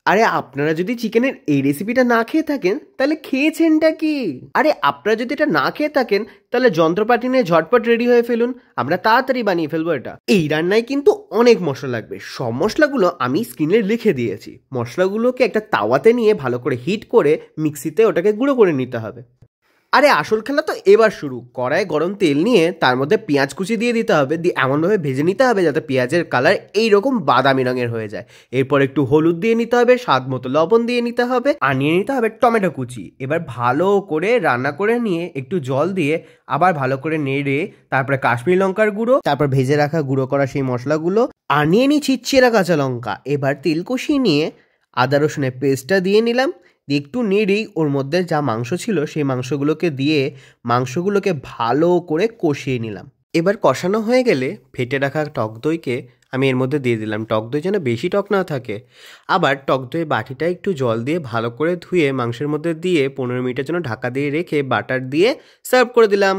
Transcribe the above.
আরে আপনারা যদি চিকেনের এই রেসিপিটা না খেয়ে থাকেন তাহলে খেয়েছেনটা কি? আরে আপনারা যদি এটা না খেয়ে থাকেন তাহলে যন্ত্রপাতি নিয়ে ঝটপট রেডি হয়ে ফেলুন, আমরা তাড়াতাড়ি বানিয়ে ফেলবো এটা। এই রান্নায় কিন্তু অনেক মশলা লাগবে, সব মশলাগুলো আমি স্ক্রিনে লিখে দিয়েছি। মশলাগুলোকে একটা তাওয়াতে নিয়ে ভালো করে হিট করে মিক্সিতে ওটাকে গুঁড়ো করে নিতে হবে। আরে আসল খেলা তো এবার শুরু। কড়াইয়ে গরম তেল নিয়ে তার মধ্যে পেঁয়াজ কুচি দিয়ে দিতে হবে, দিয়ে এমনভাবে ভেজে নিতে হবে যাতে পেঁয়াজের কালার এইরকম বাদামি রঙের হয়ে যায়। এরপর একটু হলুদ দিয়ে নিতে হবে, স্বাদ মতো লবণ দিয়ে নিতে হবে, আর নিয়ে নিতে হবে টমেটো কুচি। এবার ভালো করে রান্না করে নিয়ে একটু জল দিয়ে আবার ভালো করে নেড়ে তারপরে কাশ্মীরি লঙ্কার গুঁড়ো, তারপর ভেজে রাখা গুঁড়ো করা সেই মশলাগুলো, আর নিয়ে নিচ্ছি চেরা কাঁচা লঙ্কা। এবার তেল কষিয়ে নিয়ে আদা রসুনের পেস্টটা দিয়ে নিলাম, দিয়ে একটু নেড়েই ওর মধ্যে যা মাংস ছিল সেই মাংসগুলোকে দিয়ে মাংসগুলোকে ভালো করে কষিয়ে নিলাম। এবার কষানো হয়ে গেলে ফেটে রাখা টক দইকে আমি এর মধ্যে দিয়ে দিলাম। টক দই যেন বেশি টক না থাকে। আবার টক দই বাটিটা একটু জল দিয়ে ভালো করে ধুয়ে মাংসের মধ্যে দিয়ে 15 মিনিটের জন্য ঢাকা দিয়ে রেখে বাটার দিয়ে সার্ভ করে দিলাম।